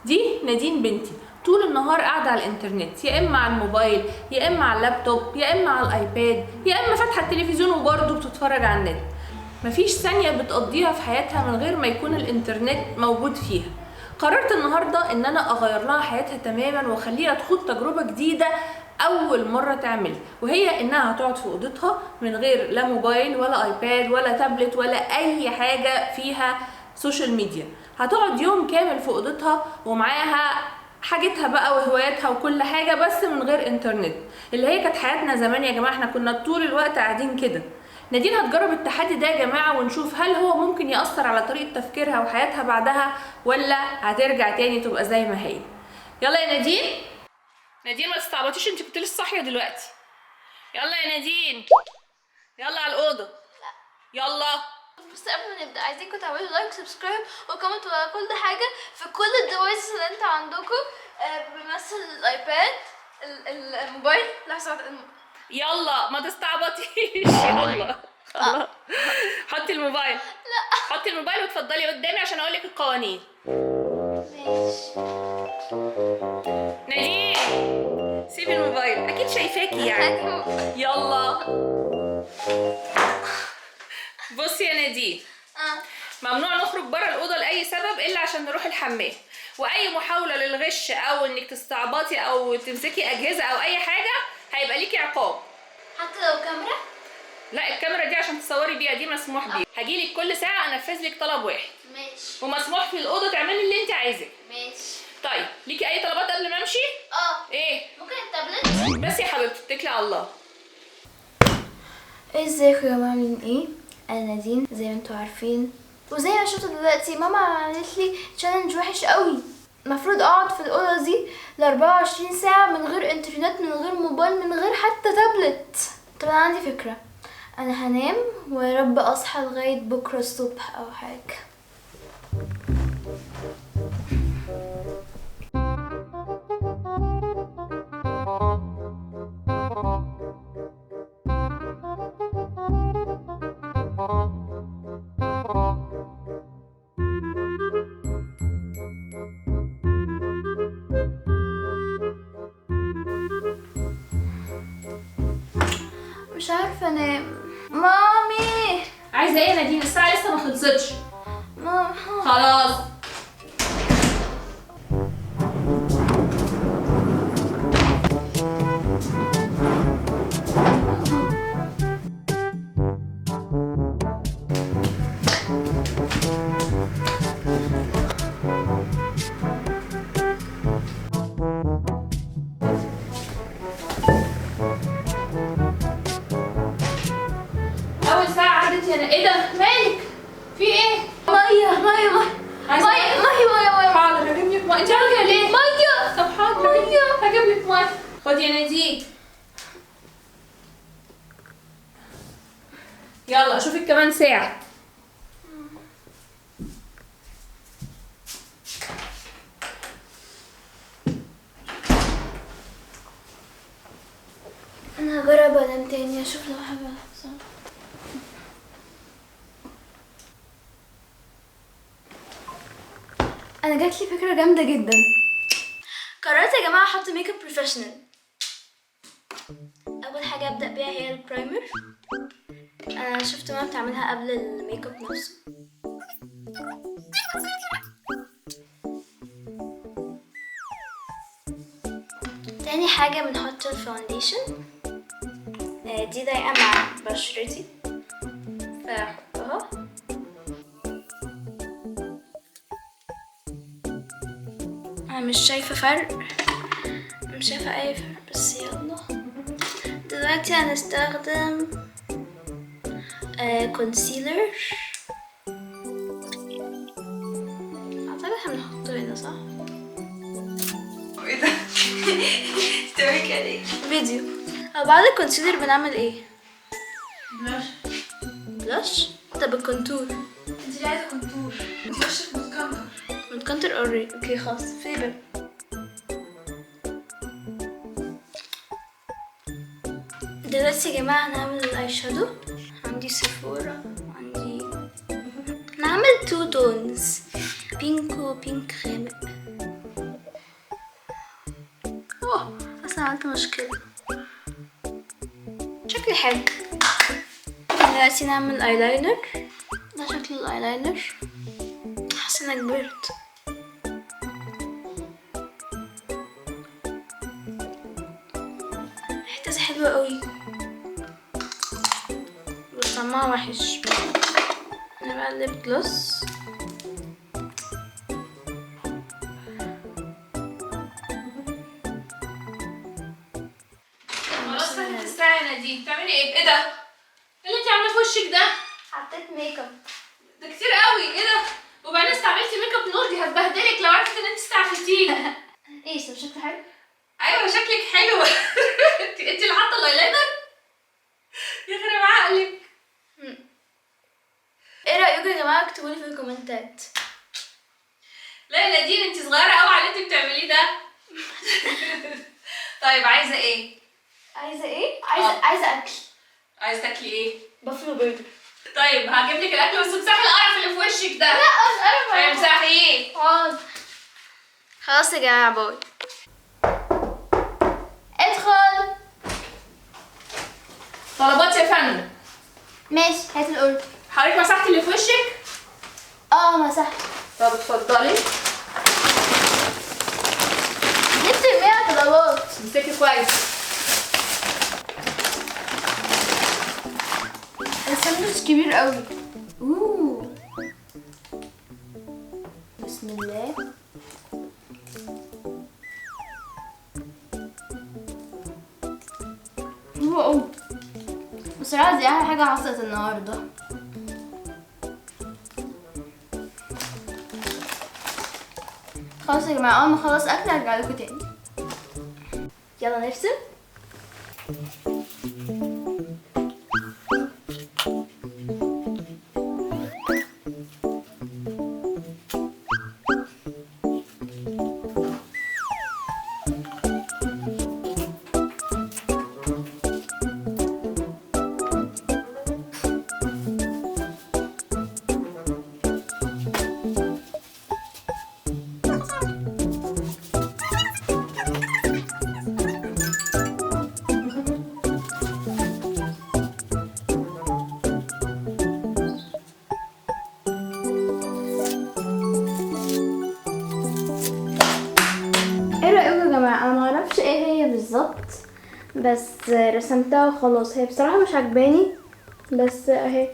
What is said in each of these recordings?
دي نادين بنتي طول النهار قاعده على الانترنت، يا اما على الموبايل يا اما على اللابتوب يا اما على الايباد يا اما فاتحه التلفزيون وبرضه بتتفرج على النت. مفيش ثانيه بتقضيها في حياتها من غير ما يكون الانترنت موجود فيها. قررت النهارده ان انا اغير لها حياتها تماما واخليها تخوض تجربه جديده اول مره تعملها، وهي انها هتقعد في اوضتها من غير لا موبايل ولا ايباد ولا تابلت ولا اي حاجه فيها سوشيال ميديا. هتقعد يوم كامل في اوضتها ومعاها حاجتها بقى وهواياتها وكل حاجه بس من غير انترنت، اللي هي كانت حياتنا زمان يا جماعه. احنا كنا طول الوقت قاعدين كده. نادين هتجرب التحدي ده يا جماعه ونشوف هل هو ممكن يأثر على طريقه تفكيرها وحياتها بعدها ولا هترجع تاني تبقى زي ما هي. يلا يا نادين. نادين ما تستعبطيش، انت كنت لسه صاحيه دلوقتي. يلا يا نادين، يلا على الاوضه. لا يلا. بس قبل ما نبدا عايزينكم تعملوا لايك وسبسكرايب وكومنت وعلى كل حاجه في كل الديفايسز اللي انتوا عندكم، بيمثل الايباد، الموبايل. لحظه يلا ما تستعبطيش. يلا خلاص. حطي الموبايل. لا حطي الموبايل وتفضلي قدامي عشان اقول لك القوانين. ماشي. نادين سيبي الموبايل، اكيد شايفاكي يعني. يلا. بصي يا نادين، ممنوع نخرج بره الاوضه لاي سبب الا عشان نروح الحمام، واي محاوله للغش او انك تستعبطي او تمسكي اجهزه او اي حاجه هيبقى ليكي عقاب. حتى لو كاميرا؟ لا، الكاميرا دي عشان تصوري بيها دي مسموح بيها. هجيلك كل ساعه انفذ لك طلب واحد. ماشي. ومسموح في الاوضه تعملي اللي انت عايزاه. ماشي. طيب ليكي اي طلبات قبل ما امشي؟ ايه؟ ممكن التابلت؟ بس يا حبيبتي اتكلي على الله. ازيكم يا جماعه، عاملين ايه؟ انا نادين زي ما انتوا عارفين، وزي ما شفتوا دلوقتي ماما عملت لي تشالنج وحش قوي. المفروض اقعد في الاوضه دي ل 24 ساعه من غير انترنت، من غير موبايل، من غير حتى تابلت. طب انا عندي فكره، انا هنام ويا رب اصحى لغايه بكره الصبح او حاجه. مش عارفه انام. مامي عايزه ايه يا نادين؟ الساعه لسه ما خلصتش. ماما خلاص. اول ساعه عدت يا ايه ده؟ مالك؟ في ايه؟ ميه ميه ميه عايزة ميه ميه ميه. حاضر هجيب لك ميه. انت عارفه ليه؟ ميه. طب حاضر هجيب لك ميه. خدي يا نادين. يلا اشوفك كمان ساعه. انا هجرب انام تاني اشوف لو حاجه هتحصل. انا جاتلي فكره جامده جدا. قررت يا جماعه احط ميك اب بروفيشنال. اول حاجه ابدا بيها هي البرايمر. انا شفت ماما بتعملها قبل الميك اب نفسه. تاني حاجه بنحط الفاونديشن. دي ضايقه مع بشرتي فهحطها. انا مش شايفه فرق، مش شايفه اي فرق، بس يلا. دلوقتي هنستخدم كونسيلر. اعتقد احنا بنحطه هنا صح؟ ايه ده؟ بتعملي كده ليه؟ فيديو. بعد الكونسيلر بنعمل ايه؟ بلاش. بلاش؟ طب الكونتور؟ انت اللي عايزه كونتور، انت وشك متكمر. الكونتور اوريدي. اوكي خلاص سيبه. دلوقتي يا جماعه هنعمل الاي شادو. عندي سيفورا وعندي، نعمل تو تونز، بينك وبينك غامق. خلاص انا عملت مشكلة. شكلي حلو. دلوقتي نعمل ايلاينر. ده شكل الايلاينر. حاسة اني كبرت. ريحتها حلوة قوي بس طعمها وحش. انا بقى الليب جلوس. خلاص فاتت الساعة يا نادين، بتعملي ايه؟ ايه ده؟ ايه اللي انت عاملاه في وشك ده؟ حطيت ميك اب. ده كتير قوي، ايه ده؟ وبعدين استعملتي ميك اب نور، دي هتبهدلك لو عرفت ان انت استعملتيه. ايه طب شكله حلو؟ ايوه شكلك حلو. انت اللي حاطه الايلاينر؟ يخرب عقلك. ايه رأيكم يا جماعة؟ اكتبولي في الكومنتات. لا يا نادين انت صغيرة قوي على اللي انت بتعمليه ده. طيب عايزة ايه؟ عايزة ايه؟ عايزة اكل. عايزة تاكلي ايه؟ بافلو برجر. طيب هجيب لك الاكل بس امسحي القرف اللي في وشك ده. لا مش عارفة. امسحيه. حاضر. خلاص يا جماعة باي. ادخل. طلبات يا فندم. ماشي هات الاوردر. حضرتك مسحتي اللي في وشك؟ اه مسحت. طب اتفضلي. جبت 100 طلبات. امسكي كويس. الساندوتش كبير قوي. اوه بسم الله. اوه بصراحة دي احلى حاجة حصلت النهاردة. خلاص يا جماعة اول ما اخلص اكل هرجع لكم تاني. يلا نرسم. ايه رأيكم يا جماعة؟ انا معرفش ايه هي بالظبط بس رسمتها وخلاص. هي بصراحة مش عجباني بس اهي.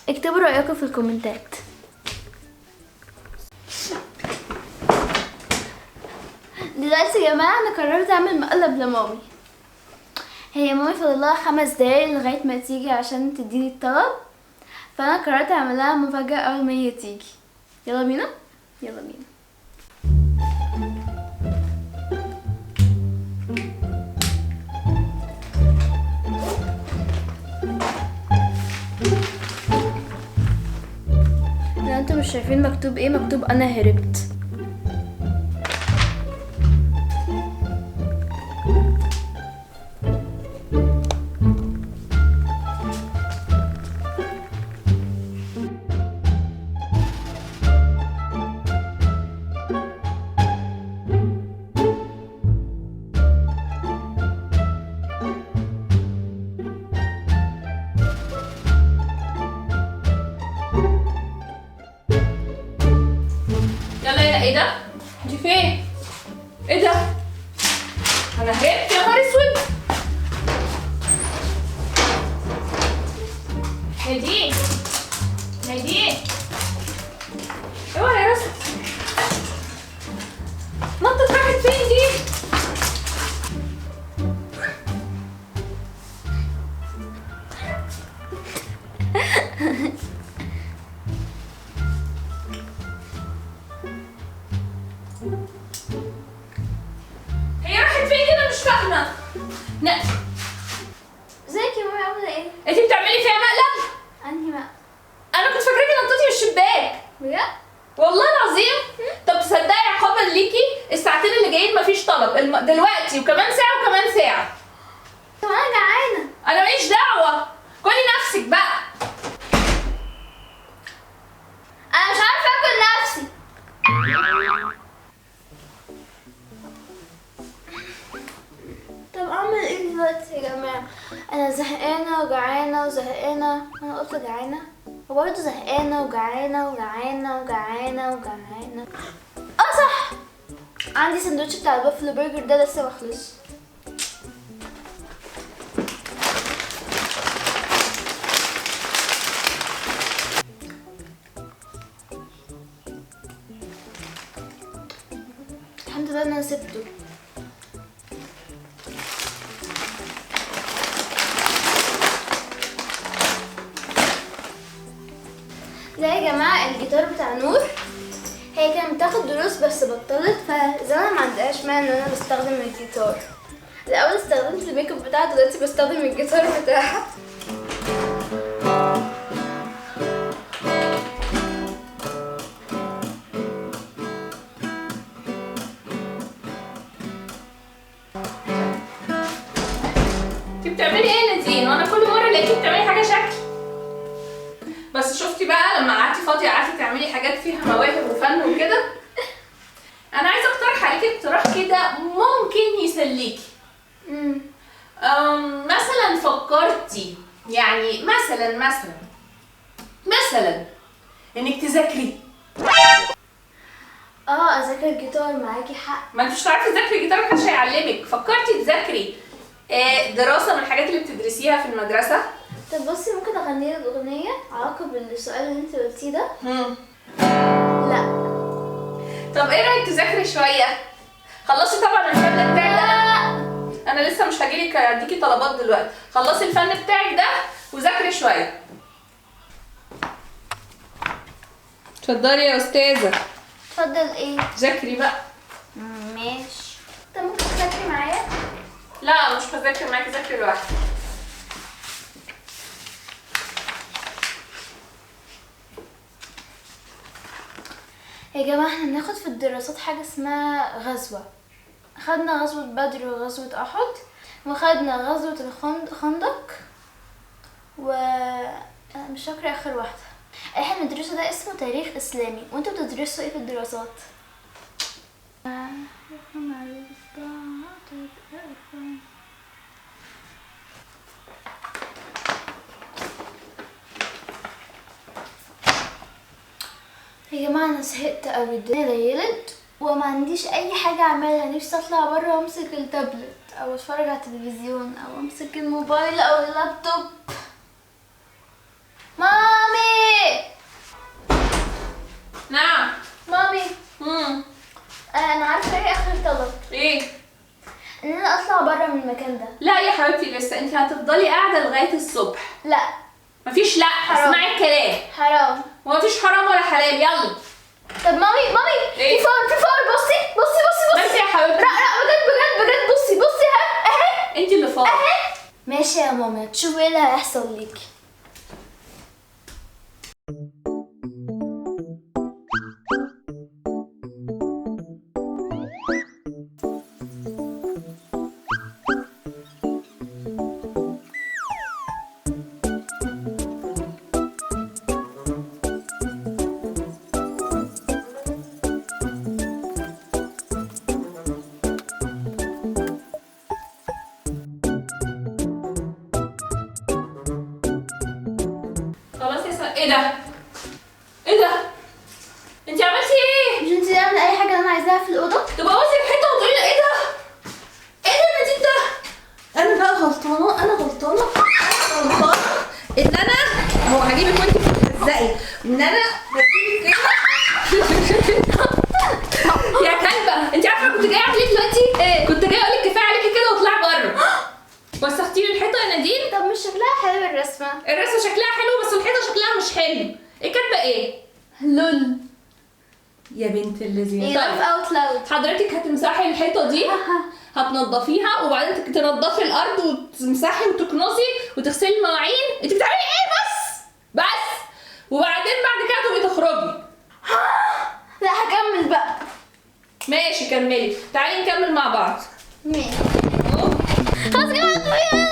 اكتبوا رأيكم في الكومنتات. دلوقتي يا جماعة انا قررت اعمل مقلب لمامي. هي مامي فاضلها 5 دقايق لغاية ما تيجي عشان تديني الطلب، فانا قررت اعملها مفاجأة اول ما هي تيجي. يلا بينا. يلا بينا. انتوا مش شايفين مكتوب ايه؟ مكتوب انا هربت. ايه ده؟ انت فين؟ ايه ده؟ انا هربت يا نهار اسود. نادين نادين اوعي يا راسك. نطت راحت فين دي؟ هي راحت فين كده؟ مش فاهمه. ازيك يا ماما عامله ايه؟ انتي بتعملي فيها مقلب؟ انهي بقى؟ انا كنت فاكراكي نطيتي من الشباك. بجد؟ والله العظيم. طب تصدقي عقابا ليكي الساعتين اللي جايين مفيش طلب دلوقتي وكمان ساعه وكمان ساعه. طب انا جعانه. انا ماليش دعوه، كلي نفسك بقى. انا مش عارفه اكل نفسي. انا زهقانه وجعانه وزهقانه. انا قلت جعانه وبرضه زهقانه وجعانه وجعانه وجعانه وجعانه. صح، عندي سندوتش بتاع البافلو برجر ده لسه مخلصش. الحمد لله انا سبته. لا يا جماعه، الجيتار بتاع نور هي كانت بتاخد دروس بس بطلت، فزمان ما عندهاش مانع ان انا بستخدم الجيتار. الاول استخدمت الميك اب بتاعها، دلوقتي بستخدم الجيتار بتاعها. انتي بتعملي ايه يا نادين؟ وانا كل مره الاقيكي بتعملي حاجه شكل. بس شفتي بقى لما قعدتي فاضيه قعدتي تعملي حاجات فيها مواهب وفن وكده. انا عايزه اقترح عليكي اقتراح كده ممكن يسليكي. مثلا فكرتي يعني مثلا انك تذاكري. اذاكر جيتار، معاكي حق. ما انتش تعرفي تذاكري جيتار، محدش هيعلمك. فكرتي تذاكري دراسه من الحاجات اللي بتدرسيها في المدرسه. طب بصي، ممكن اغني لك اغنيه عقب السؤال اللي انت قلتيه ده؟ لا. طب ايه رايك تذاكري شويه؟ خلصي طبعا الفن بتاعك ده. انا لسه مش هجيلك اديكي طلبات دلوقتي. خلصي الفن بتاعك ده وذاكري شويه. اتفضلي يا استاذه. اتفضل. ايه؟ ذاكري بقى. ماشي. طب ممكن تذاكري معايا؟ لا مش هذاكر معاكي، ذاكري لوحدك. يا جماعة، احنا بناخد في الدراسات حاجة اسمها غزوة. خدنا غزوة بدر وغزوة أحد، وخدنا غزوة الخندق، مش فاكرة آخر واحدة. احنا بندرسه ده اسمه تاريخ إسلامي. وانتوا بتدرسوا ايه في الدراسات؟ يا جماعة أنا زهقت أوي، الدنيا ليلت وما عنديش أي حاجة أعملها. نفسي أطلع برا وأمسك التابلت أو أتفرج على التلفزيون أو أمسك الموبايل أو اللابتوب. مامي! نعم. مامي، أنا عارفة ايه آخر طلب. ايه؟ إن أنا أطلع برا من المكان ده. لا يا حبيبتي لسه، انت هتفضلي قاعده لغايه الصبح. لا. مفيش لا، حرام. اسمعي الكلام. حرام. ومفيش حرام ولا حلال. يلا. طب مامي إيه؟ في فار. بصي. بس يا حبيبتي. لا بجد بصي اهي. انت اللي فاضي. ماشي يا ماما، تشوفي ايه اللي هيحصل ليكي. خلاص يا سلام. ايه ده؟ انت عملتي ايه؟ مش انتي تعملي اي حاجه انا عايزاها في الاوضه؟ تبوظي الحيطه وتقولي لي ايه ده؟ نادين ده؟ انا بقى غلطانه. ان انا هو هجيبك وانت بتهزقي ان انا بسيبك كده. يا كلبه، انت عارفه كنت جايه اعمل ايه دلوقتي؟ ايه؟ كنت جايه اقول لك كفايه عليكي كده واطلعي بره. وسختي لي الحيطه يا نادين. طب مش شكلها حلو الرسمه؟ الرسمه شكلها حلو بس الحيطه شكلها مش حلو. ايه كاتبه ايه؟ لول. يا بنت اللذينه. ايه لاف اوت لاود. حضرتك هتمسحي الحيطه دي، هتنضفيها وبعدين تنضفي الارض وتمسحي وتكنسي وتغسلي المواعين. انت بتعملي ايه بس؟ وبعدين بعد كده تبقي تخرجي. لا هكمل بقى. ماشي كملي. تعالي نكمل مع بعض. ماشي. خلاص كده.